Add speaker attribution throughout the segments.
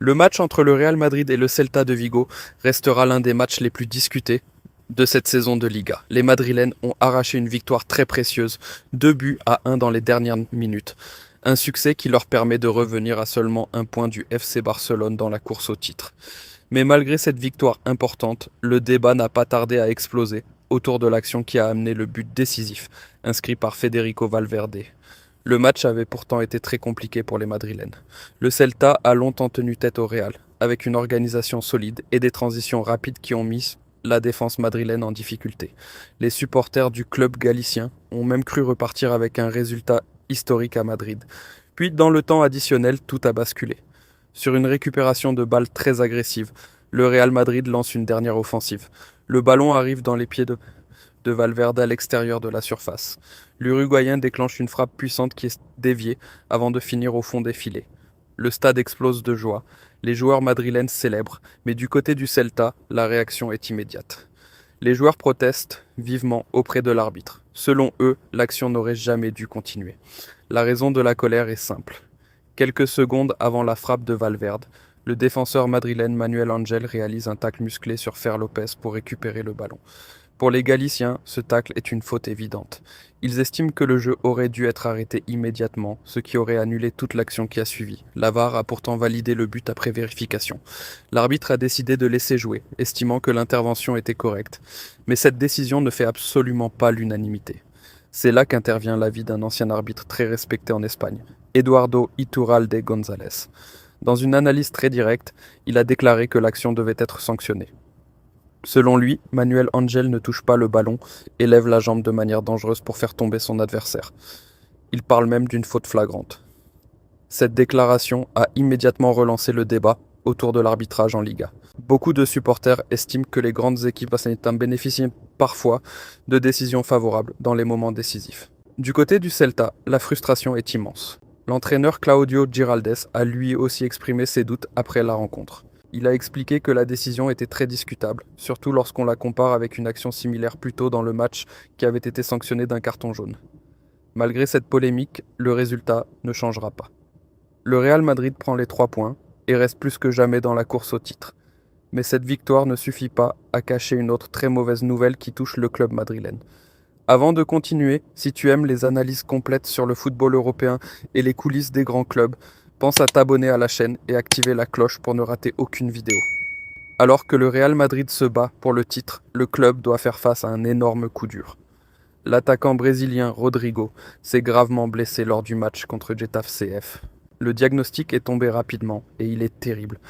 Speaker 1: Le match entre le Real Madrid et le Celta de Vigo restera l'un des matchs les plus discutés de cette saison de Liga. Les Madrilènes ont arraché une victoire très précieuse, 2 buts à 1 dans les dernières minutes. Un succès qui leur permet de revenir à seulement un point du FC Barcelone dans la course au titre. Mais malgré cette victoire importante, le débat n'a pas tardé à exploser autour de l'action qui a amené le but décisif, inscrit par Federico Valverde. Le match avait pourtant été très compliqué pour les Madrilènes. Le Celta a longtemps tenu tête au Real, avec une organisation solide et des transitions rapides qui ont mis la défense madrilène en difficulté. Les supporters du club galicien ont même cru repartir avec un résultat historique à Madrid. Puis, dans le temps additionnel, tout a basculé. Sur une récupération de balles très agressive, le Real Madrid lance une dernière offensive. Le ballon arrive dans les pieds de Valverde à l'extérieur de la surface. L'Uruguayen déclenche une frappe puissante qui est déviée avant de finir au fond des filets. Le stade explose de joie. Les joueurs madrilènes célèbrent, mais du côté du Celta, la réaction est immédiate. Les joueurs protestent vivement auprès de l'arbitre. Selon eux, l'action n'aurait jamais dû continuer. La raison de la colère est simple. Quelques secondes avant la frappe de Valverde, le défenseur madrilène Manuel Angel réalise un tacle musclé sur Fer Lopez pour récupérer le ballon. Pour les Galiciens, ce tacle est une faute évidente. Ils estiment que le jeu aurait dû être arrêté immédiatement, ce qui aurait annulé toute l'action qui a suivi. La VAR a pourtant validé le but après vérification. L'arbitre a décidé de laisser jouer, estimant que l'intervention était correcte. Mais cette décision ne fait absolument pas l'unanimité. C'est là qu'intervient l'avis d'un ancien arbitre très respecté en Espagne, Eduardo Iturralde González. Dans une analyse très directe, il a déclaré que l'action devait être sanctionnée. Selon lui, Manuel Angel ne touche pas le ballon et lève la jambe de manière dangereuse pour faire tomber son adversaire. Il parle même d'une faute flagrante. Cette déclaration a immédiatement relancé le débat autour de l'arbitrage en Liga. Beaucoup de supporters estiment que les grandes équipes sanitaires bénéficient parfois de décisions favorables dans les moments décisifs. Du côté du Celta, la frustration est immense. L'entraîneur Claudio Giraldes a lui aussi exprimé ses doutes après la rencontre. Il a expliqué que la décision était très discutable, surtout lorsqu'on la compare avec une action similaire plus tôt dans le match qui avait été sanctionnée d'un carton jaune. Malgré cette polémique, le résultat ne changera pas. Le Real Madrid prend les 3 points et reste plus que jamais dans la course au titre. Mais cette victoire ne suffit pas à cacher une autre très mauvaise nouvelle qui touche le club madrilène. Avant de continuer, si tu aimes les analyses complètes sur le football européen et les coulisses des grands clubs, pense à t'abonner à la chaîne et activer la cloche pour ne rater aucune vidéo. Alors que le Real Madrid se bat pour le titre, le club doit faire face à un énorme coup dur. L'attaquant brésilien Rodrigo s'est gravement blessé lors du match contre Getafe CF. Le diagnostic est tombé rapidement et il est terrible.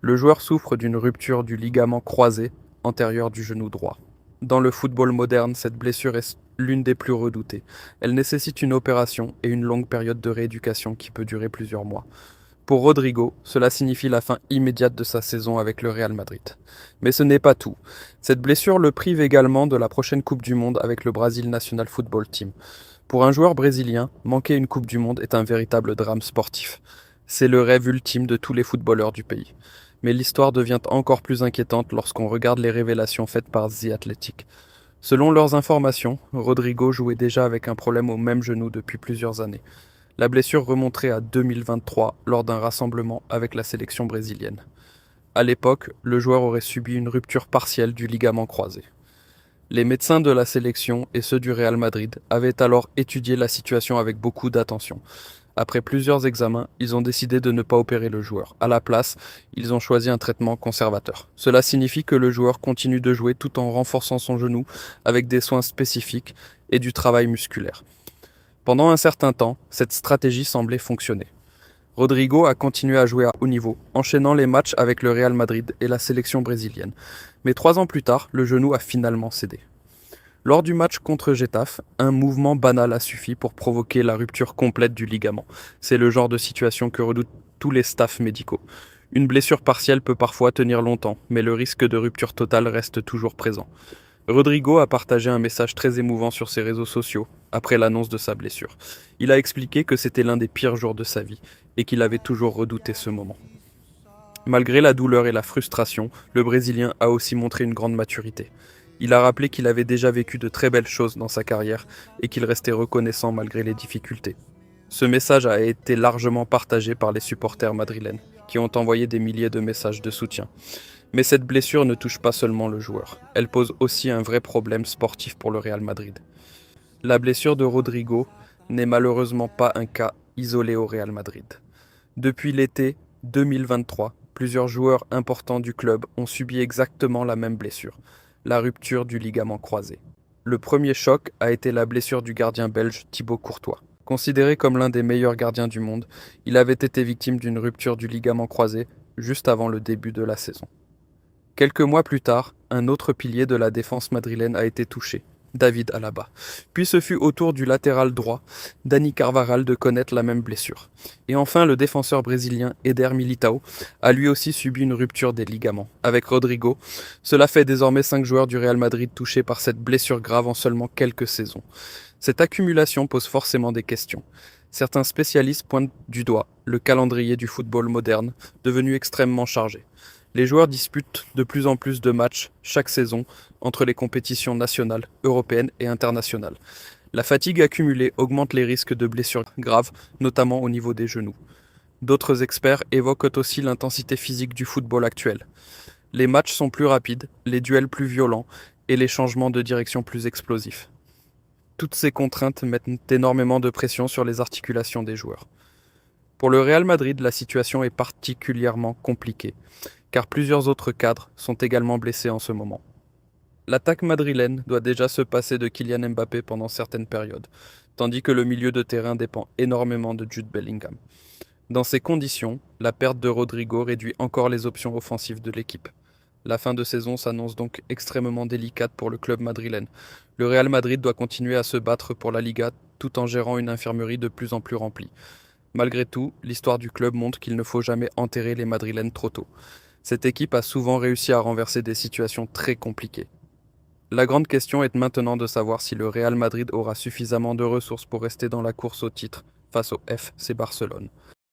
Speaker 1: Le joueur souffre d'une rupture du ligament croisé antérieur du genou droit. Dans le football moderne, cette blessure est l'une des plus redoutées. Elle nécessite une opération et une longue période de rééducation qui peut durer plusieurs mois. Pour Rodrigo, cela signifie la fin immédiate de sa saison avec le Real Madrid. Mais ce n'est pas tout. Cette blessure le prive également de la prochaine Coupe du Monde avec le Brazil National Football Team. Pour un joueur brésilien, manquer une Coupe du Monde est un véritable drame sportif. C'est le rêve ultime de tous les footballeurs du pays. Mais l'histoire devient encore plus inquiétante lorsqu'on regarde les révélations faites par The Athletic. Selon leurs informations, Rodrigo jouait déjà avec un problème au même genou depuis plusieurs années. La blessure remonterait à 2023 lors d'un rassemblement avec la sélection brésilienne. À l'époque, le joueur aurait subi une rupture partielle du ligament croisé. Les médecins de la sélection et ceux du Real Madrid avaient alors étudié la situation avec beaucoup d'attention. Après plusieurs examens, ils ont décidé de ne pas opérer le joueur. À la place, ils ont choisi un traitement conservateur. Cela signifie que le joueur continue de jouer tout en renforçant son genou avec des soins spécifiques et du travail musculaire. Pendant un certain temps, cette stratégie semblait fonctionner. Rodrigo a continué à jouer à haut niveau, enchaînant les matchs avec le Real Madrid et la sélection brésilienne. Mais 3 ans plus tard, le genou a finalement cédé. Lors du match contre Getafe, un mouvement banal a suffi pour provoquer la rupture complète du ligament. C'est le genre de situation que redoutent tous les staffs médicaux. Une blessure partielle peut parfois tenir longtemps, mais le risque de rupture totale reste toujours présent. Rodrigo a partagé un message très émouvant sur ses réseaux sociaux après l'annonce de sa blessure. Il a expliqué que c'était l'un des pires jours de sa vie et qu'il avait toujours redouté ce moment. Malgré la douleur et la frustration, le Brésilien a aussi montré une grande maturité. Il a rappelé qu'il avait déjà vécu de très belles choses dans sa carrière et qu'il restait reconnaissant malgré les difficultés. Ce message a été largement partagé par les supporters madrilènes, qui ont envoyé des milliers de messages de soutien. Mais cette blessure ne touche pas seulement le joueur, elle pose aussi un vrai problème sportif pour le Real Madrid. La blessure de Rodrigo n'est malheureusement pas un cas isolé au Real Madrid. Depuis l'été 2023, plusieurs joueurs importants du club ont subi exactement la même blessure, la rupture du ligament croisé. Le premier choc a été la blessure du gardien belge Thibaut Courtois. Considéré comme l'un des meilleurs gardiens du monde, il avait été victime d'une rupture du ligament croisé juste avant le début de la saison. Quelques mois plus tard, un autre pilier de la défense madrilène a été touché, David Alaba. Puis ce fut au tour du latéral droit, Dani Carvajal, de connaître la même blessure. Et enfin, le défenseur brésilien Eder Militão a lui aussi subi une rupture des ligaments. Avec Rodrigo, cela fait désormais 5 joueurs du Real Madrid touchés par cette blessure grave en seulement quelques saisons. Cette accumulation pose forcément des questions. Certains spécialistes pointent du doigt le calendrier du football moderne, devenu extrêmement chargé. Les joueurs disputent de plus en plus de matchs chaque saison entre les compétitions nationales, européennes et internationales. La fatigue accumulée augmente les risques de blessures graves, notamment au niveau des genoux. D'autres experts évoquent aussi l'intensité physique du football actuel. Les matchs sont plus rapides, les duels plus violents et les changements de direction plus explosifs. Toutes ces contraintes mettent énormément de pression sur les articulations des joueurs. Pour le Real Madrid, la situation est particulièrement compliquée, car plusieurs autres cadres sont également blessés en ce moment. L'attaque madrilène doit déjà se passer de Kylian Mbappé pendant certaines périodes, tandis que le milieu de terrain dépend énormément de Jude Bellingham. Dans ces conditions, la perte de Rodrigo réduit encore les options offensives de l'équipe. La fin de saison s'annonce donc extrêmement délicate pour le club madrilène. Le Real Madrid doit continuer à se battre pour la Liga tout en gérant une infirmerie de plus en plus remplie. Malgré tout, l'histoire du club montre qu'il ne faut jamais enterrer les Madrilènes trop tôt. Cette équipe a souvent réussi à renverser des situations très compliquées. La grande question est maintenant de savoir si le Real Madrid aura suffisamment de ressources pour rester dans la course au titre face au FC Barcelone.